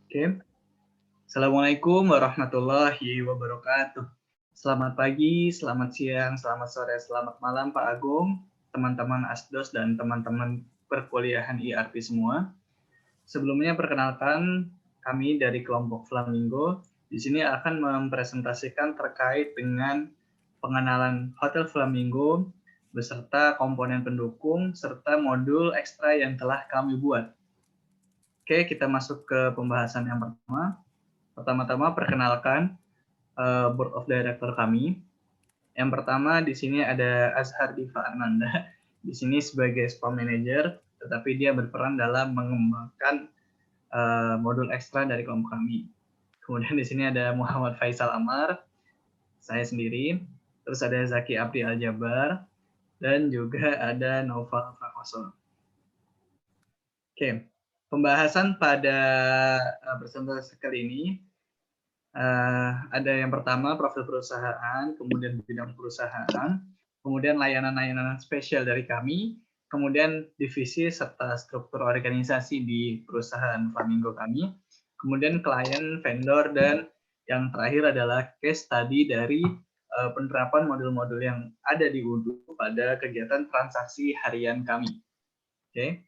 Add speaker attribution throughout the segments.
Speaker 1: Oke. Assalamualaikum warahmatullahi wabarakatuh. Selamat pagi, selamat siang, selamat sore, selamat malam Pak Agung, teman-teman Asdos dan teman-teman perkuliahan IRP semua. Sebelumnya perkenalkan, kami dari kelompok Flamingo di sini akan mempresentasikan terkait dengan pengenalan Hotel Flamingo beserta komponen pendukung serta modul ekstra yang telah kami buat. Oke, kita masuk ke pembahasan yang pertama. Pertama-tama perkenalkan Board of Director kami. Yang pertama di sini ada Azhar Diva Ananda, di sini sebagai Spam Manager, tetapi dia berperan dalam mengembangkan modul ekstra dari kelompok kami. Kemudian di sini ada Muhammad Faisal Amar, saya sendiri, terus ada Zaki Abdi Aljabar, dan juga ada Noval Prakoso. Oke, pembahasan pada presentasi kali ini ada yang pertama profil perusahaan, kemudian bidang perusahaan, kemudian layanan-layanan spesial dari kami, kemudian divisi serta struktur organisasi di perusahaan Flamingo kami, kemudian klien, vendor, dan yang terakhir adalah case study dari penerapan modul-modul yang ada di UDU pada kegiatan transaksi harian kami. Oke.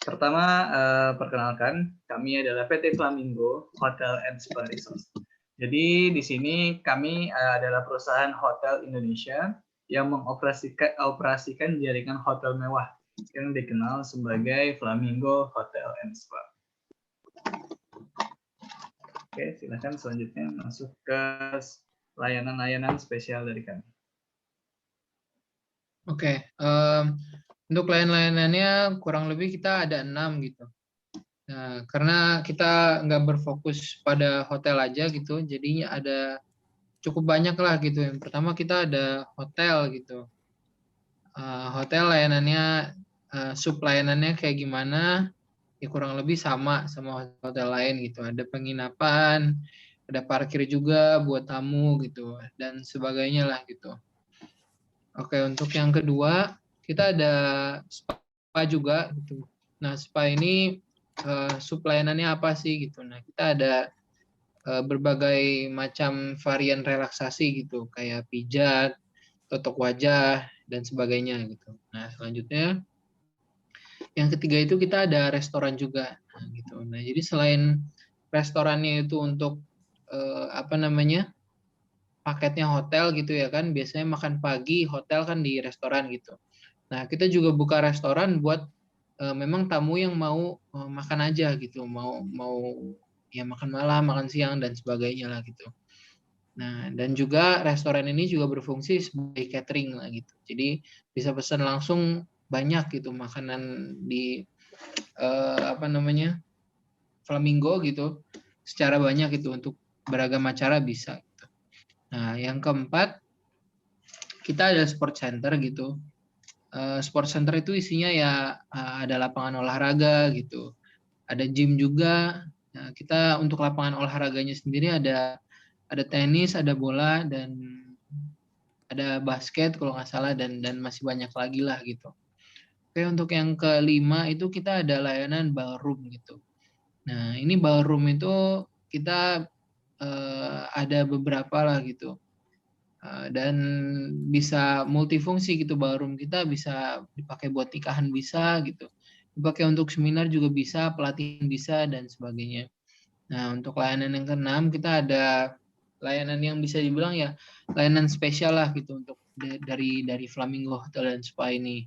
Speaker 1: Pertama, perkenalkan, kami adalah PT Flamingo Hotel and Spa Resort. Jadi di sini kami adalah perusahaan hotel Indonesia yang mengoperasikan jaringan hotel mewah yang dikenal sebagai Flamingo Hotel and Spa. Oke, silakan selanjutnya masuk ke layanan-layanan spesial dari kami.
Speaker 2: Oke, untuk layanan-layanannya kurang lebih kita ada 6 gitu. Nah, karena kita nggak berfokus pada hotel aja gitu, jadinya ada cukup banyak lah gitu. Yang pertama kita ada hotel gitu. Hotel layanannya, sub layanannya kayak gimana, ya kurang lebih sama hotel lain gitu. Ada penginapan, ada parkir juga buat tamu gitu, dan sebagainya lah gitu. Oke, untuk yang kedua, kita ada spa juga gitu. Nah, spa ini sub layanannya apa sih gitu. Nah, kita ada berbagai macam varian relaksasi gitu, kayak pijat, totok wajah, dan sebagainya gitu. Nah, selanjutnya yang ketiga itu kita ada restoran juga gitu. Nah, jadi selain restorannya itu untuk paketnya hotel gitu ya kan, biasanya makan pagi hotel kan di restoran gitu. Nah, kita juga buka restoran buat memang tamu yang mau makan aja gitu, mau ya makan malam, makan siang dan sebagainya lah gitu. Nah, dan juga restoran ini juga berfungsi sebagai catering lah gitu. Jadi bisa pesan langsung banyak gitu makanan di Flamingo gitu secara banyak gitu untuk beragam acara bisa gitu. Nah, yang keempat kita ada sport center gitu. Sport center itu isinya ya ada lapangan olahraga gitu, ada gym juga. Nah, kita untuk lapangan olahraganya sendiri ada tenis, ada bola, dan ada basket kalau nggak salah, dan masih banyak lagi lah gitu. Oke, untuk yang kelima itu kita ada layanan ballroom gitu. Nah, ini ballroom itu kita ada beberapa lah gitu. Dan bisa multifungsi gitu, ballroom kita bisa dipakai buat nikahan bisa gitu, dipakai untuk seminar juga bisa, pelatihan bisa, dan sebagainya. Nah, untuk layanan yang keenam kita ada layanan yang bisa dibilang ya layanan spesial lah gitu untuk dari Flamingo Hotel dan Spa ini,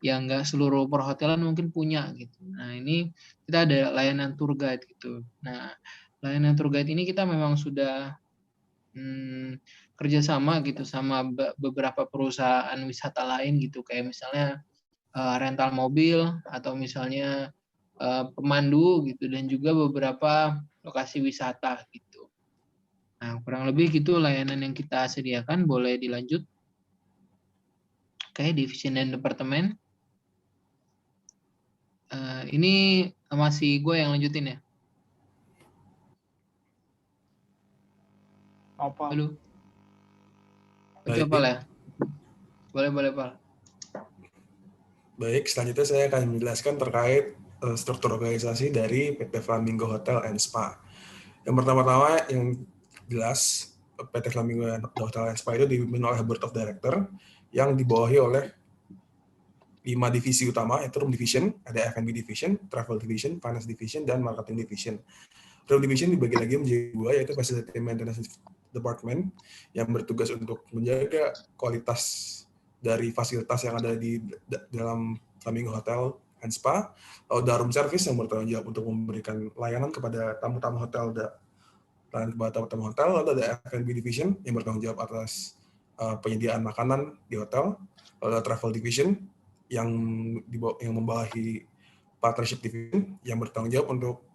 Speaker 2: yang nggak seluruh perhotelan mungkin punya gitu. Nah, ini kita ada layanan tour guide gitu. Nah, layanan tour guide ini kita memang sudah kerjasama gitu sama beberapa perusahaan wisata lain gitu, kayak misalnya rental mobil atau misalnya pemandu gitu, dan juga beberapa lokasi wisata gitu. Nah, kurang lebih gitu layanan yang kita sediakan. Boleh dilanjut. Oke, divisi dan departemen. Ini masih gue yang lanjutin ya.
Speaker 3: Apa?
Speaker 2: Halo.
Speaker 4: Baik.
Speaker 2: Coba ya. Boleh Pak.
Speaker 4: Baik, selanjutnya saya akan menjelaskan terkait struktur organisasi dari PT Flamingo Hotel and Spa. Yang pertama-tama yang jelas PT Flamingo Hotel and Spa itu dipimpin oleh Board of Director yang dibawahi oleh 5 divisi utama, yaitu Room Division, ada F&B Division, Travel Division, Finance Division, dan Marketing Division. Room Division dibagi lagi menjadi 2, yaitu Facility Maintenance Department yang bertugas untuk menjaga kualitas dari fasilitas yang ada di dalam Flamingo Hotel and Spa. Lalu ada Room Service yang bertanggung jawab untuk memberikan layanan kepada tamu-tamu hotel lalu ada F&B Division yang bertanggung jawab atas penyediaan makanan di hotel. Lalu ada Travel Division yang membawahi Partnership Division yang bertanggung jawab untuk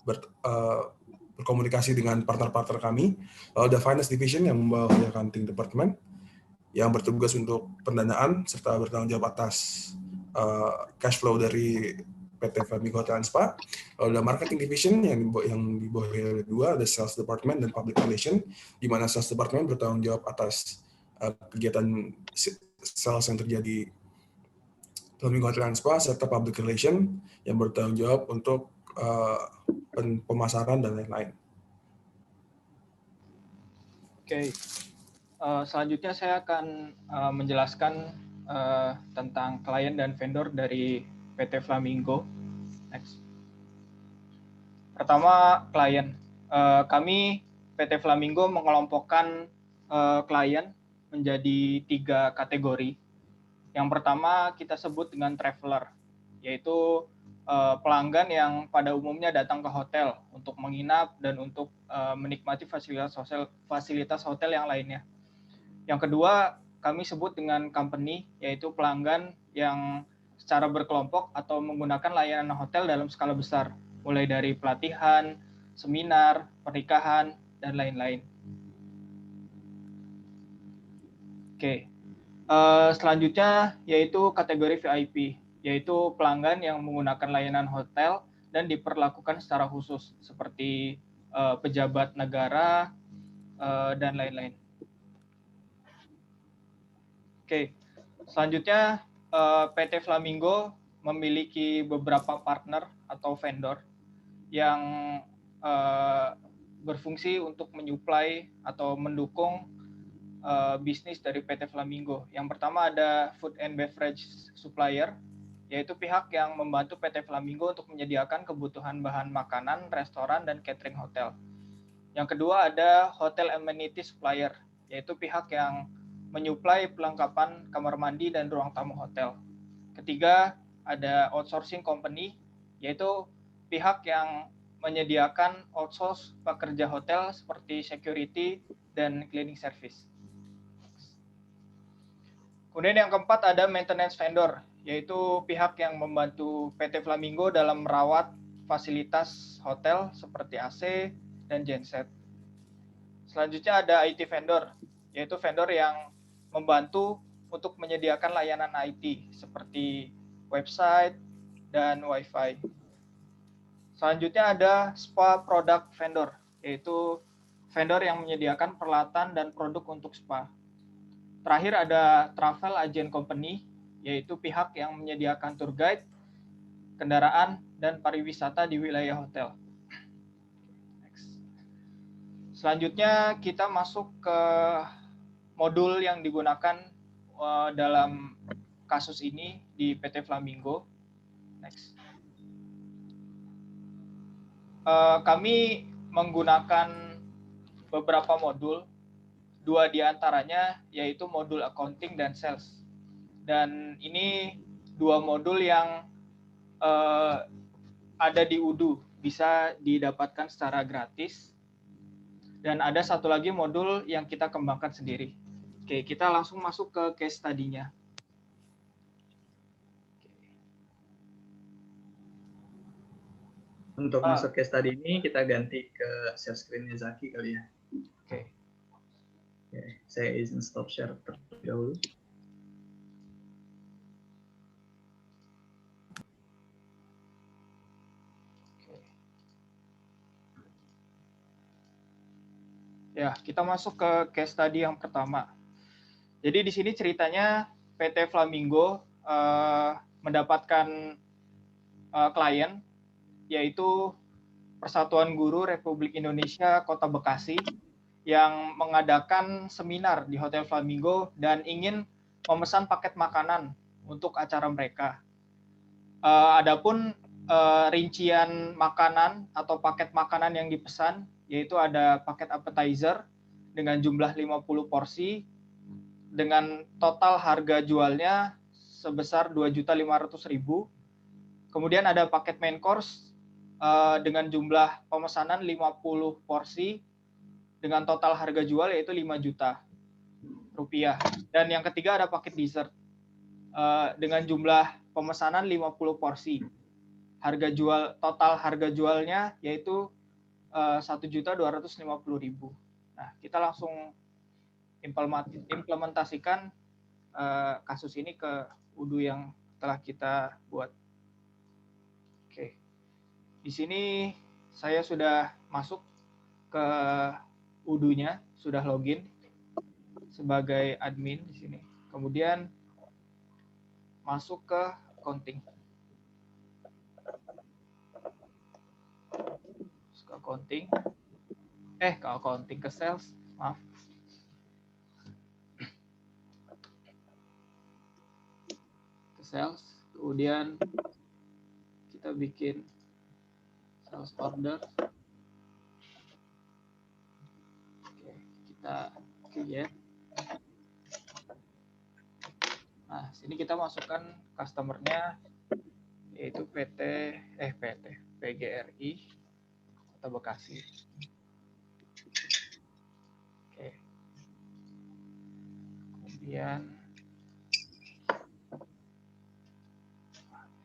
Speaker 4: berkomunikasi dengan partner-partner kami. Lalu ada Finance Division yang membawahi Accounting Department yang bertugas untuk pendanaan serta bertanggung jawab atas cash flow dari PT Flamingo Hotel and Spa. Lalu ada Marketing Division yang dibawahi oleh 2, ada Sales Department dan Public Relation, di mana Sales Department bertanggung jawab atas kegiatan sales yang terjadi Flamingo Hotel and Spa, serta Public Relation yang bertanggung jawab untuk pemasaran dan lain-lain.
Speaker 3: Oke. Selanjutnya saya akan menjelaskan tentang klien dan vendor dari PT Flamingo. Next. Pertama, klien. Kami PT Flamingo mengelompokkan klien menjadi 3 kategori. Yang pertama kita sebut dengan traveler, yaitu pelanggan yang pada umumnya datang ke hotel untuk menginap dan untuk menikmati fasilitas hotel yang lainnya. Yang kedua kami sebut dengan company, yaitu pelanggan yang secara berkelompok atau menggunakan layanan hotel dalam skala besar, mulai dari pelatihan, seminar, pernikahan, dan lain-lain. Oke. Selanjutnya yaitu kategori VIP, yaitu pelanggan yang menggunakan layanan hotel dan diperlakukan secara khusus seperti pejabat negara dan lain-lain. Oke, selanjutnya PT Flamingo memiliki beberapa partner atau vendor yang berfungsi untuk menyuplai atau mendukung bisnis dari PT Flamingo. Yang pertama ada food and beverage supplier, yaitu pihak yang membantu PT Flamingo untuk menyediakan kebutuhan bahan makanan, restoran, dan catering hotel. Yang kedua ada hotel amenity supplier, yaitu pihak yang menyuplai perlengkapan kamar mandi dan ruang tamu hotel. Ketiga ada outsourcing company, yaitu pihak yang menyediakan outsource pekerja hotel seperti security dan cleaning service. Kemudian yang keempat ada maintenance vendor, yaitu pihak yang membantu PT Flamingo dalam merawat fasilitas hotel seperti AC dan genset. Selanjutnya ada IT vendor, yaitu vendor yang membantu untuk menyediakan layanan IT seperti website dan Wi-Fi. Selanjutnya ada spa product vendor, yaitu vendor yang menyediakan peralatan dan produk untuk spa. Terakhir ada travel agent company, yaitu pihak yang menyediakan tour guide, kendaraan, dan pariwisata di wilayah hotel. Next. Selanjutnya kita masuk ke modul yang digunakan dalam kasus ini di PT Flamingo. Next. Kami menggunakan beberapa modul. 2 diantaranya yaitu modul accounting dan sales. Dan ini 2 modul yang ada di Udu, bisa didapatkan secara gratis. Dan ada satu lagi modul yang kita kembangkan sendiri. Oke, kita langsung masuk ke case study-nya.
Speaker 1: Untuk masuk case study ini kita ganti ke share screen-nya Zaki kali ya.
Speaker 3: Oke.
Speaker 1: Oke, saya izin stop share terlebih dahulu.
Speaker 3: Ya, kita masuk ke case study yang pertama. Jadi di sini ceritanya PT Flamingo mendapatkan klien, yaitu Persatuan Guru Republik Indonesia Kota Bekasi yang mengadakan seminar di Hotel Flamingo dan ingin memesan paket makanan untuk acara mereka. Adapun rincian makanan atau paket makanan yang dipesan, yaitu ada paket appetizer dengan jumlah 50 porsi dengan total harga jualnya sebesar 2.500.000. Kemudian ada paket main course dengan jumlah pemesanan 50 porsi dengan total harga jual yaitu 5 juta rupiah. Dan yang ketiga ada paket dessert dengan jumlah pemesanan 50 porsi. Total harga jualnya yaitu 1.250.000. Nah, kita langsung implementasikan kasus ini ke UDU yang telah kita buat. Oke. Di sini saya sudah masuk ke UDU-nya, sudah login sebagai admin di sini. Kemudian masuk ke accounting. Ke sales, maaf. Ke sales, kemudian kita bikin sales order. Oke, kita create. Nah, sini kita masukkan customer-nya yaitu PGRI Kota Bekasi. Oke. Kemudian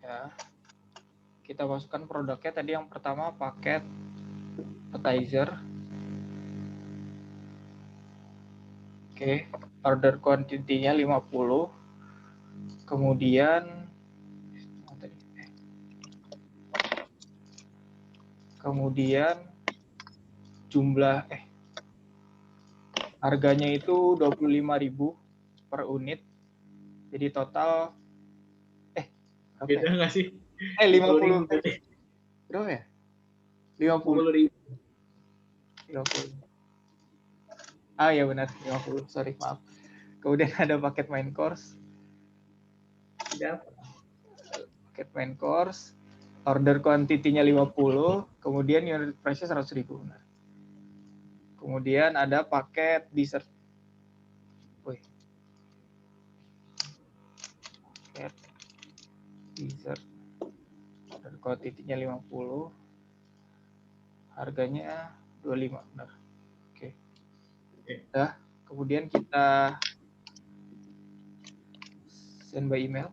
Speaker 3: ya kita masukkan produknya tadi yang pertama paket appetizer. Oke, order quantity-nya 50. Kemudian jumlah harganya itu 25.000 per unit. Jadi total
Speaker 1: beda nggak sih?
Speaker 3: 50. Berapa ya?
Speaker 1: 50.000.
Speaker 3: 50. Ah ya benar, 50. Sorry, maaf. Kemudian ada paket main course. Paket main course. Order quantity-nya 50, kemudian unit price-nya 100.000. Benar. Kemudian ada paket dessert. Paket dessert. Order quantity-nya 50. Harganya 25, benar. Oke. Nah, kemudian kita send by email.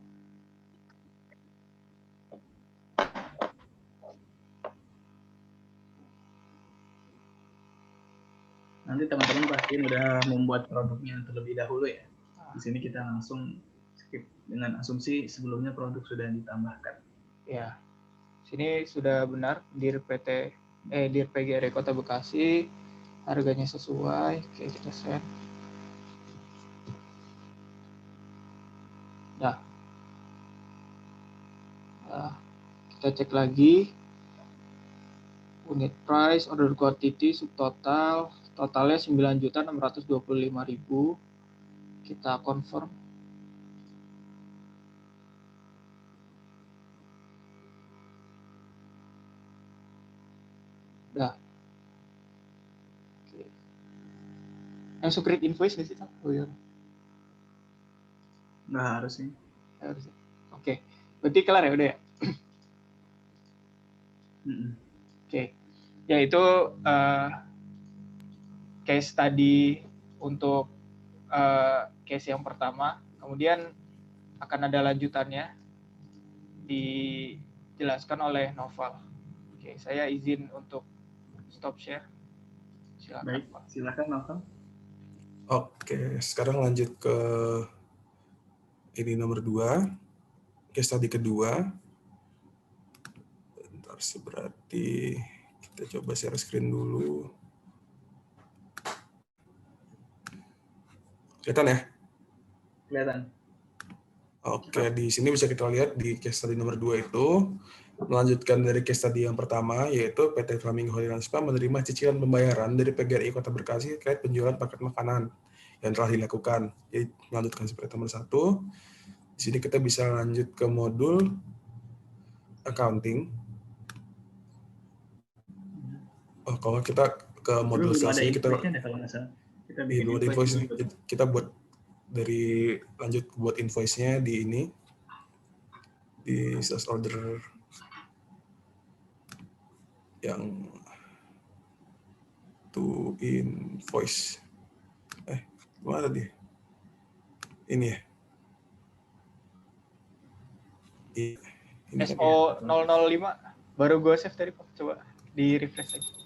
Speaker 1: Nanti teman-teman pasti udah membuat produknya terlebih dahulu ya. Di sini kita langsung skip dengan asumsi sebelumnya produk sudah ditambahkan.
Speaker 3: Ya. Sini sudah benar Dir PGRI Kota Bekasi, harganya sesuai. Oke, kita send. Nah, kita cek lagi unit price, order quantity, subtotal, totalnya 9.625.000. Kita confirm. Dah. Oke. Yang create invoice nggak sih?
Speaker 1: Nggak harus sih.
Speaker 3: Oke. Berarti kelar ya udah ya? Oke. Ya itu case study untuk case yang pertama. Kemudian akan ada lanjutannya dijelaskan oleh Noval. Oke, saya izin untuk stop share. Silakan.
Speaker 1: Baik,
Speaker 3: Pak.
Speaker 1: silakan Noval.
Speaker 4: Oke, sekarang lanjut ke ini nomor 2, case study kedua. Bentar, berarti kita coba share screen dulu. Kelihatan ya?
Speaker 1: Kelihatan.
Speaker 4: Oke, di sini bisa kita lihat di case study nomor 2 itu Melanjutkan dari case tadi yang pertama, yaitu PT Flamingo Hotel and Spa menerima cicilan pembayaran dari PGRI Kota Bekasi terkait penjualan paket makanan yang telah dilakukan. Jadi, melanjutkan seperti nomor 1. Di sini kita bisa lanjut ke modul accounting. Oh, kalau kita ke
Speaker 1: Tapi
Speaker 4: modul
Speaker 1: belum ada
Speaker 4: sales ini kita
Speaker 1: invoice-nya deh kalau nggak salah. Kita bikin
Speaker 4: belum ada invoice
Speaker 1: dulu.
Speaker 4: nih. Kita buat dari lanjut buat invoice-nya di ini di sales order yang to invoice. Mana tadi? Ini ya. Ini kan.
Speaker 3: SO 005 baru gue save tadi Pak. Coba di refresh lagi.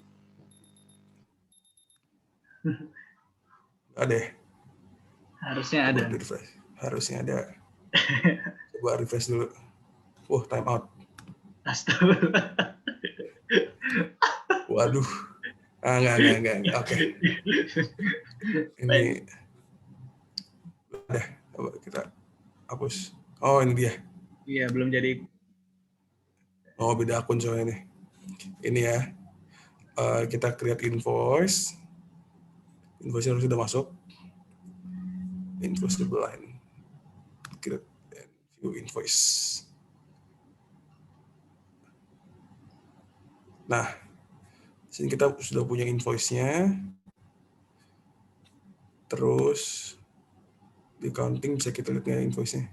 Speaker 4: Ada ya?
Speaker 1: Harusnya
Speaker 4: Coba
Speaker 1: ada.
Speaker 4: di refresh. Harusnya ada. Coba refresh dulu. Wah, time out.
Speaker 1: Astagfirullah.
Speaker 4: Waduh. Enggak. Oke. Ini udah. Coba kita hapus. Oh, ini dia.
Speaker 1: Iya, belum jadi.
Speaker 4: Oh, beda akun soalnya nih. Ini ya. Kita create invoice. Invoice harus sudah masuk. Invoice double line. Create and view invoice. Nah, sini kita sudah punya invoice-nya. Terus di accounting bisa kita lihat invoice-nya.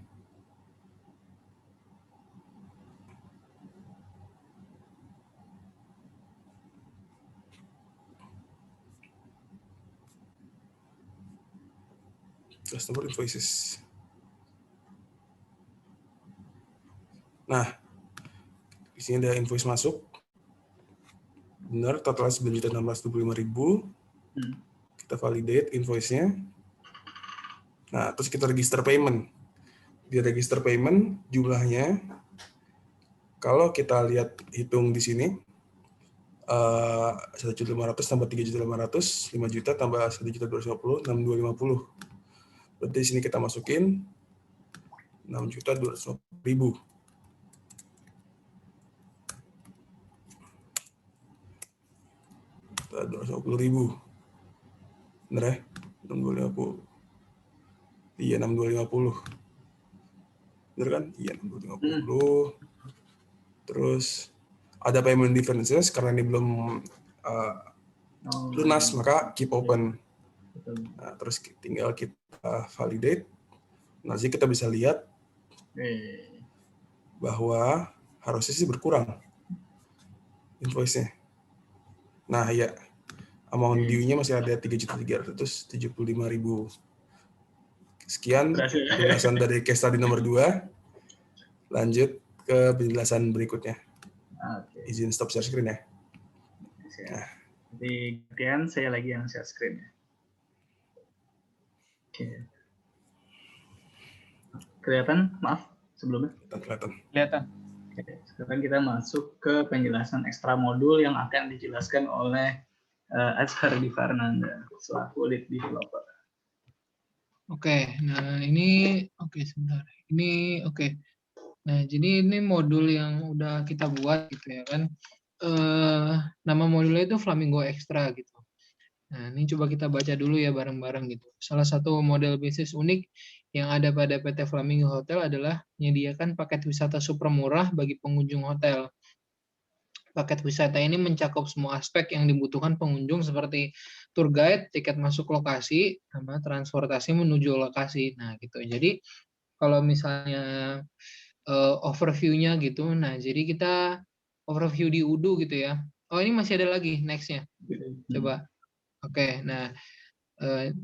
Speaker 4: Customer invoices. Nah, di sini ada invoice masuk. Benar, total 9.625.000. Kita validate invoice-nya. Nah, terus kita register payment. Di register payment jumlahnya, kalau kita lihat hitung di sini, 1.500.000 tambah 3.500.000, 5 juta tambah 1.250.000, 6.250. Berarti di sini kita masukin 6.250.000. Kita 250.000. Bener ya? 6.250. Iya, 6.250. Bener kan? Iya, 6.250. Terus ada payment differences karena ini belum lunas, maka keep open. Nah, terus tinggal kita validate. Nanti kita bisa lihat bahwa harusnya sih berkurang invoice-nya. Nah, ya, amount due-nya masih ada 3.375.000. Sekian penjelasan dari case tadi nomor 2. Lanjut ke penjelasan berikutnya. Izin stop share screen ya.
Speaker 1: Nah. Jadi kemudian saya lagi yang share screen. Oke. Kelihatan? Maaf sebelumnya.
Speaker 3: Kelihatan.
Speaker 1: Oke. Sekarang kita masuk ke penjelasan ekstra modul yang akan dijelaskan oleh Azhar Fernanda selaku lead developer.
Speaker 2: Oke, nah ini sebentar. Ini oke. Nah, jadi ini modul yang udah kita buat gitu ya kan. Nama modulnya itu Flamingo Extra gitu. Nah, ini coba kita baca dulu ya bareng-bareng gitu. Salah satu model bisnis unik yang ada pada PT Flamingo Hotel adalah menyediakan paket wisata super murah bagi pengunjung hotel. Paket wisata ini mencakup semua aspek yang dibutuhkan pengunjung seperti tour guide, tiket masuk lokasi, sama transportasi menuju lokasi. Nah, gitu. Jadi kalau misalnya overview-nya gitu, nah jadi kita overview di Udo gitu ya. Oh, ini masih ada lagi next-nya. Coba. Oke, nah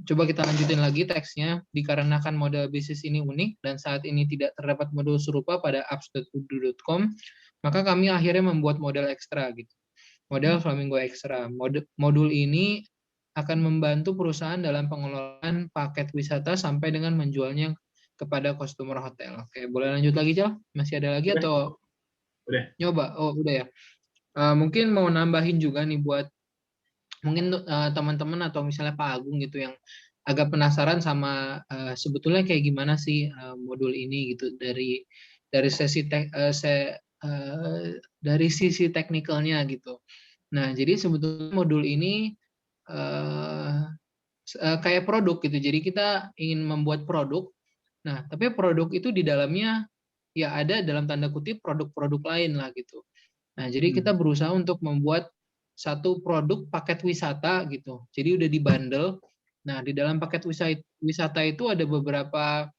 Speaker 2: coba kita lanjutin lagi teksnya. Dikarenakan model bisnis ini unik dan saat ini tidak terdapat modul serupa pada apps.udo.com, maka kami akhirnya membuat model ekstra gitu. Model Flamingo Extra. Modul ini akan membantu perusahaan dalam pengelolaan paket wisata sampai dengan menjualnya kepada customer hotel. Oke, boleh lanjut lagi, Cal? Masih ada lagi atau
Speaker 1: udah?
Speaker 2: Nyoba? Oh, udah ya. Mungkin mau nambahin juga nih buat mungkin teman-teman atau misalnya Pak Agung gitu yang agak penasaran sama sebetulnya kayak gimana sih modul ini gitu dari sesi dari sisi teknikalnya gitu. Nah, jadi sebetulnya modul ini kayak produk gitu. Jadi kita ingin membuat produk. Nah, tapi produk itu di dalamnya ya ada dalam tanda kutip produk-produk lain lah gitu. Nah, jadi kita berusaha untuk membuat satu produk paket wisata gitu. Jadi udah dibundle. Nah, di dalam paket wisata itu ada beberapa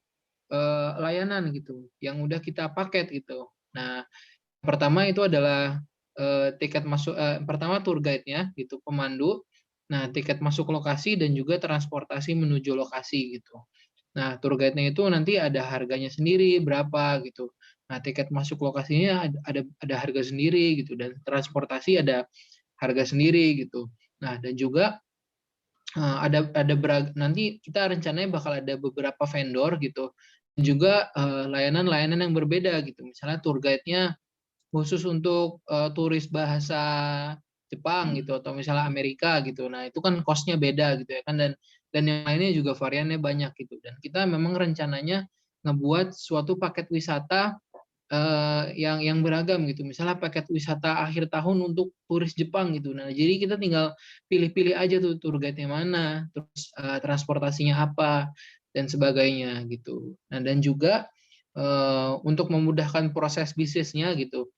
Speaker 2: layanan gitu yang udah kita paket gitu. Nah, pertama itu adalah tiket masuk pertama tour guide-nya gitu, pemandu. Nah, tiket masuk lokasi dan juga transportasi menuju lokasi gitu. Nah, tour guide-nya itu nanti ada harganya sendiri berapa gitu. Nah, tiket masuk lokasinya ada harga sendiri gitu dan transportasi ada harga sendiri gitu. Nah, dan juga nanti kita rencananya bakal ada beberapa vendor gitu. Dan juga layanan-layanan yang berbeda gitu. Misalnya tour guide-nya khusus untuk turis bahasa Jepang gitu atau misalnya Amerika gitu. Nah, itu kan cost-nya beda gitu ya kan dan yang lainnya juga variannya banyak gitu. Dan kita memang rencananya ngebuat suatu paket wisata yang beragam gitu. Misalnya paket wisata akhir tahun untuk turis Jepang gitu. Nah, jadi kita tinggal pilih-pilih aja tuh tour guide-nya mana, terus transportasinya apa dan sebagainya gitu. Nah, dan juga untuk memudahkan proses bisnisnya gitu.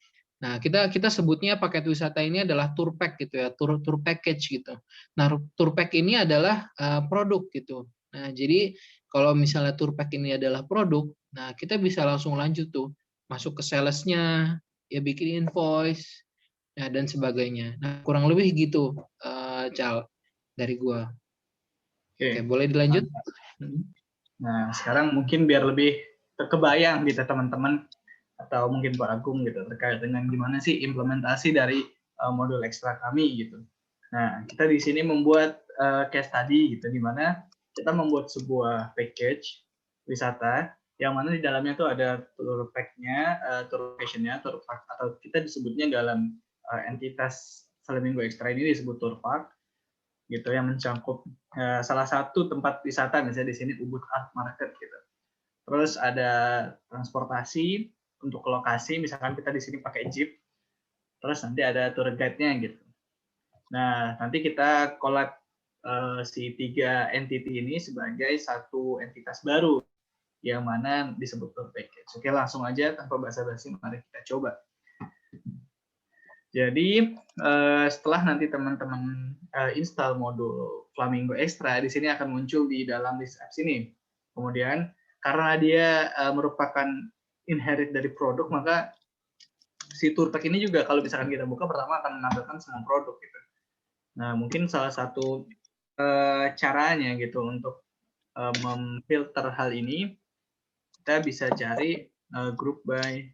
Speaker 2: Nah, kita sebutnya paket wisata ini adalah tour pack gitu ya, tour package gitu. Nah, tour pack ini adalah produk gitu. Nah, jadi kalau misalnya tour pack ini adalah produk, nah kita bisa langsung lanjut tuh masuk ke sales-nya, ya bikin invoice, ya, dan sebagainya. Nah, kurang lebih gitu, Cal, dari gua. Oke, boleh dilanjut?
Speaker 1: Nah, sekarang mungkin biar lebih terkebayang gitu teman-teman atau mungkin Pak Agung gitu terkait dengan gimana sih implementasi dari modul ekstra kami gitu. Nah, kita di sini membuat case study gitu di mana kita membuat sebuah package wisata yang mana di dalamnya tuh ada tour pack-nya, tour location-nya, tour park atau kita disebutnya dalam entitas Flamingo Extra ini disebut tour park gitu yang mencakup salah satu tempat wisata misalnya di sini Ubud Art Market gitu. Terus ada transportasi untuk ke lokasi, misalkan kita di sini pakai jeep. Terus nanti ada tour guide-nya gitu. Nah, nanti kita collab si 3 entity ini sebagai satu entitas baru yang mana disebut tour package. Oke, langsung aja tanpa basa-basi mari kita coba. Jadi setelah nanti teman-teman install modul Flamingo Extra, di sini akan muncul di dalam list apps ini. Kemudian karena dia merupakan inherit dari produk, maka si tour pack ini juga kalau misalkan kita buka pertama akan menampilkan semua produk gitu. Nah, mungkin salah satu caranya gitu untuk memfilter hal ini, kita bisa cari group by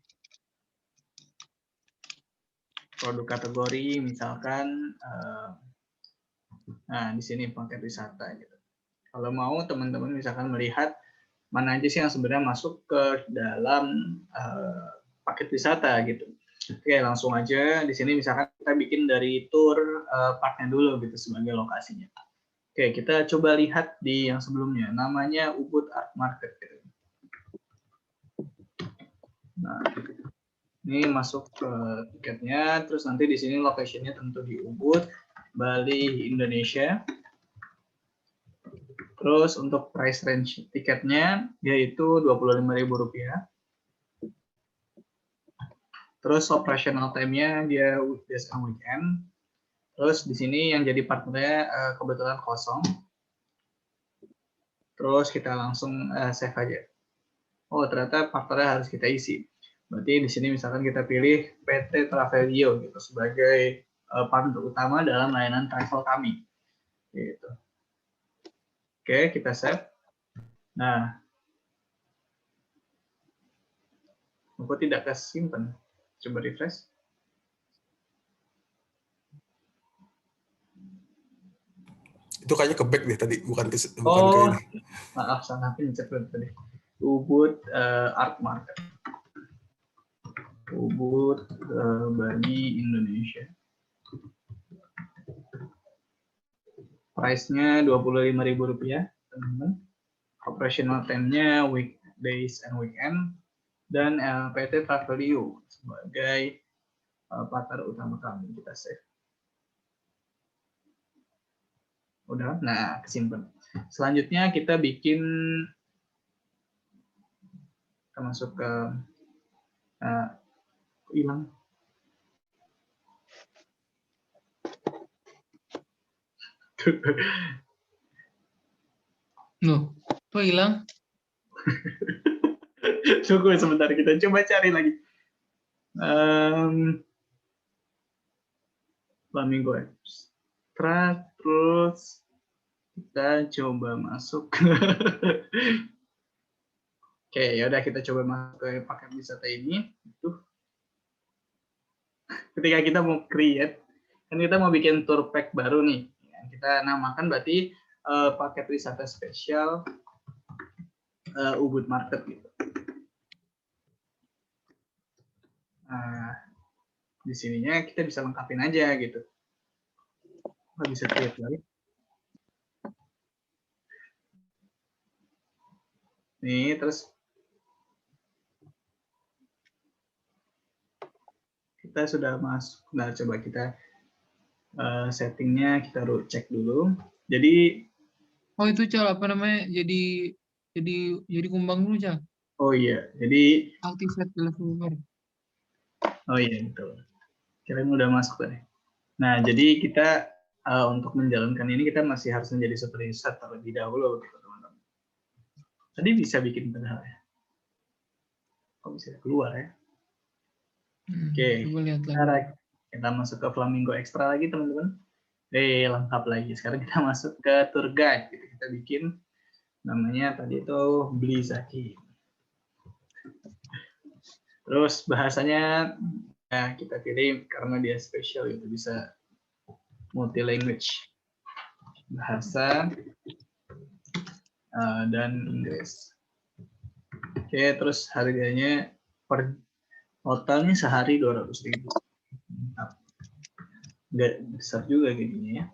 Speaker 1: produk kategori, misalkan nah di sini paket wisata gitu. Kalau mau teman-teman misalkan melihat mana aja sih yang sebenarnya masuk ke dalam paket wisata gitu. Oke, langsung aja di sini misalkan kita bikin dari tour parknya dulu gitu sebagai lokasinya. Oke, kita coba lihat di yang sebelumnya, namanya Ubud Art Market gitu. Nah, ini masuk ke tiketnya, terus nanti di sini lokasinya tentu di Ubud, Bali, Indonesia. Terus untuk price range tiketnya yaitu Rp25.000. Terus operational time-nya dia weekdays and weekend. Terus di sini yang jadi partnernya kebetulan kosong. Terus kita langsung save aja. Oh, ternyata partnernya harus kita isi. Berarti di sini misalkan kita pilih PT Travelio gitu sebagai partner utama dalam layanan travel kami. Gitu. Oke, kita save. Nah, kok tidak kesimpan? Coba refresh.
Speaker 4: Itu kayaknya ke back deh tadi, bukan ke
Speaker 1: Oh,
Speaker 4: ini.
Speaker 1: maaf, salah pencet tadi. Ubud Art Market. Ubud Bali, Indonesia. Price-nya Rp25.000, teman-teman. Operational time-nya weekdays and weekend. dan PT Travelio sebagai partner utama kami. Kita save. Udah, nah kesimpan. Selanjutnya kita bikin, kita masuk ke hilang.
Speaker 2: Loh, kok hilang?
Speaker 1: Tunggu sebentar, kita coba cari lagi. Flamingo Extra, terus kita coba masuk. Oke, yaudah kita coba masuk ke paket wisata ini. Ketika kita mau create, kan kita mau bikin tour pack baru nih. Kita namakan berarti paket wisata spesial Ubud Market gitu. Nah, di sininya kita bisa lengkapin aja gitu. Nggak bisa create lagi. Nih, terus kita sudah masuk. Nah, coba kita settingnya kita cek dulu. Jadi,
Speaker 2: Oh itu Cal, apa namanya? Jadi kumbang dulu Cal.
Speaker 1: oh iya, jadi
Speaker 2: Activate developer.
Speaker 1: oh iya betul. Kirain udah masuk tadi. Nah, jadi kita untuk menjalankan ini kita masih harus menjadi superuser terlebih dahulu, gitu teman-teman. Tadi bisa bikin padahal ya. Kok bisa keluar ya? Oke,
Speaker 2: Coba lihat lagi.
Speaker 1: kita masuk ke Flamingo Extra lagi teman-teman. Lengkap lagi. Sekarang kita masuk ke tour guide. Gitu. Kita bikin namanya tadi itu Blizaki. Terus bahasanya ya kita pilih karena dia spesial itu bisa multi language, bahasa dan Inggris. Oke, terus harganya per hotelnya sehari 200.000. Nggak besar juga gini ya.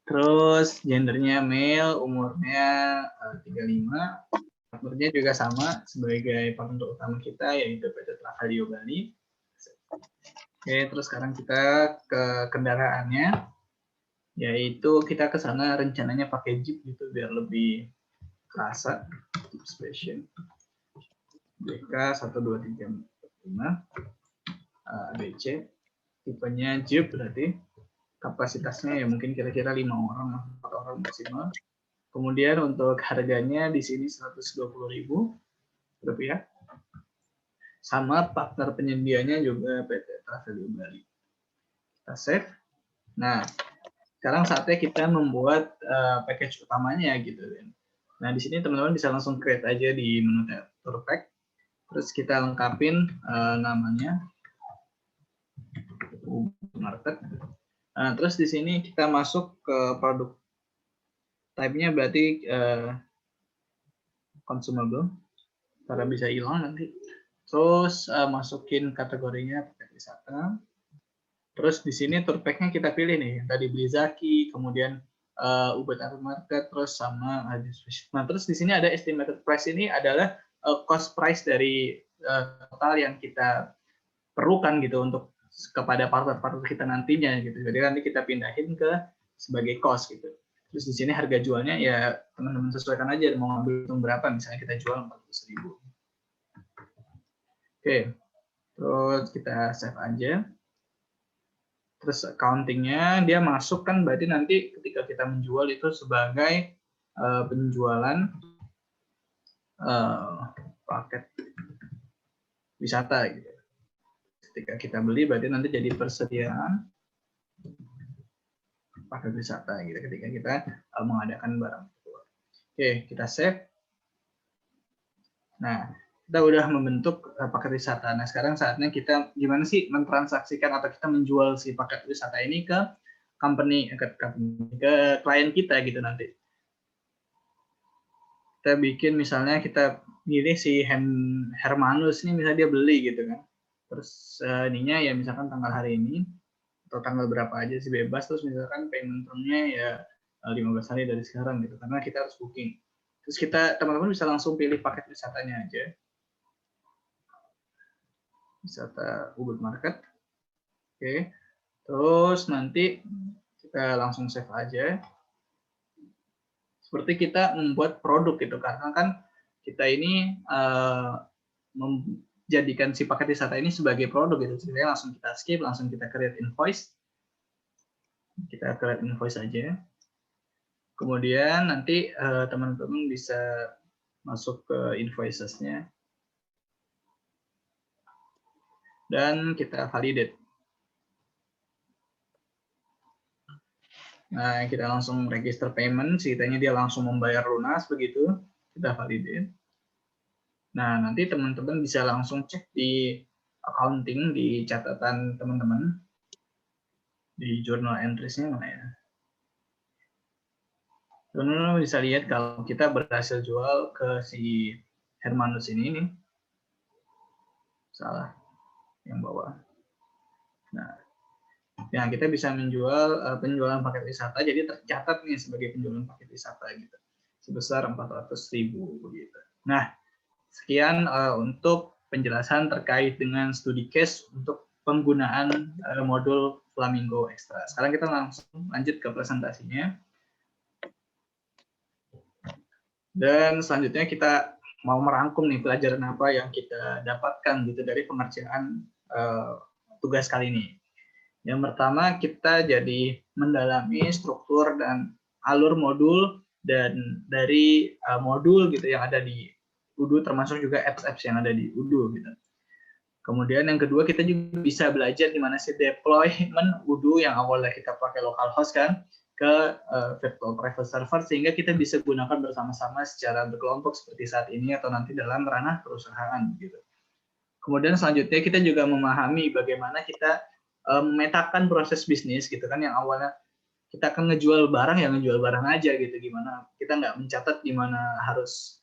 Speaker 1: Terus gendernya male, umurnya 35. Partnernya juga sama sebagai partner utama kita yaitu PT Travelio Bali. Oke, terus sekarang kita ke kendaraannya, yaitu kita ke sana rencananya pakai Jeep gitu biar lebih kerasa. Jeep Special BK 1235 DC, tipenya Jeep berarti kapasitasnya ya mungkin kira-kira 5 orang, 4 orang maksimal. Kemudian untuk harganya di sini Rp120.000. Sama partner penyedianya juga PT Travelio Bali. Kita save. Nah, sekarang saatnya kita membuat package utamanya gitu. Nah, di sini teman-teman bisa langsung create aja di menu tour pack. Terus kita lengkapin namanya market. Nah, terus di sini kita masuk ke produk type-nya berarti consumable karena bisa hilang nanti. Terus masukin kategorinya paket wisata. Terus di sini tour pack-nya kita pilih nih, tadi Blizaki, kemudian Ubud Market, terus sama nah terus di sini ada estimated price, ini adalah cost price dari total yang kita perlukan gitu untuk kepada partner-partner kita nantinya gitu. Jadi nanti kita pindahin ke sebagai cost gitu. Terus di sini harga jualnya ya teman-teman sesuaikan aja mau ngambil untung berapa, misalnya kita jual 40.000. Oke. Terus kita save aja. Terus accounting-nya dia masuk kan berarti nanti ketika kita menjual itu sebagai penjualan paket wisata gitu. Ketika kita beli berarti nanti jadi persediaan paket wisata gitu ketika kita mengadakan barang. Oke, kita save. Nah, kita udah membentuk paket wisata. Nah, sekarang saatnya kita gimana sih mentransaksikan atau kita menjual si paket wisata ini ke company, ke klien kita gitu nanti. Kita bikin misalnya kita pilih si Hermanus ini misalnya dia beli gitu kan. Terus ininya ya misalkan tanggal hari ini atau tanggal berapa aja sih bebas, terus misalkan payment term-nya ya 15 hari dari sekarang gitu karena kita harus booking. Terus teman-teman bisa langsung pilih paket wisatanya aja. Wisata Ubud Market. Oke. Terus nanti kita langsung save aja. Seperti kita membuat produk gitu, karena kan kita ini menjadikan si paket wisata ini sebagai produk gitu. Jadi langsung kita skip, langsung kita create invoice. Kita create invoice aja. Kemudian nanti teman-teman bisa masuk ke invoices-nya. Dan kita validate. Nah, kita langsung register payment, ceritanya dia langsung membayar lunas begitu, kita validate. Nah, nanti teman-teman bisa langsung cek di accounting, di catatan teman-teman, di journal entries-nya mana ya. Teman-teman bisa lihat kalau kita berhasil jual ke si Hermanus ini nih. Salah, yang bawah. Nah, ya kita bisa menjual penjualan paket wisata, jadi tercatat nih sebagai penjualan paket wisata gitu, sebesar 400.000 begitu. Nah, sekian untuk penjelasan terkait dengan studi case untuk penggunaan modul Flamingo Extra. Sekarang kita langsung lanjut ke presentasinya. Dan selanjutnya kita mau merangkum nih pelajaran apa yang kita dapatkan gitu dari pengerjaan tugas kali ini. Yang pertama, kita jadi mendalami struktur dan alur modul dan dari modul gitu yang ada di UDU, termasuk juga apps-apps yang ada di UDU gitu. Kemudian yang kedua, kita juga bisa belajar gimana sih deployment UDU yang awalnya kita pakai localhost kan ke virtual private server, sehingga kita bisa gunakan bersama-sama secara berkelompok seperti saat ini atau nanti dalam ranah perusahaan gitu. Kemudian selanjutnya kita juga memahami bagaimana kita memetakan proses bisnis gitu kan, yang awalnya kita akan ngejual barang ya ngejual barang aja gitu, gimana kita nggak mencatat gimana harus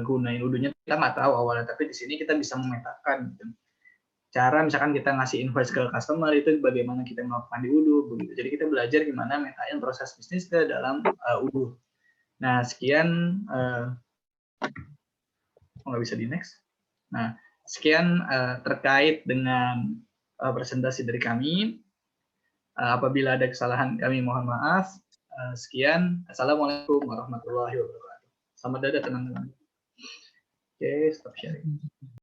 Speaker 1: gunain UDU-nya, kita nggak tahu awalnya, tapi di sini kita bisa memetakan gitu. Cara misalkan kita ngasih invoice ke customer itu bagaimana kita melakukan di UDU begitu. Jadi kita belajar gimana metain proses bisnis ke dalam UDU. Nah, sekian nggak bisa di next. Nah, sekian terkait dengan presentasi dari kami. Apabila ada kesalahan kami mohon maaf. Sekian. Assalamualaikum warahmatullahi wabarakatuh. Selamat dadah teman-teman. Oke, stop sharing.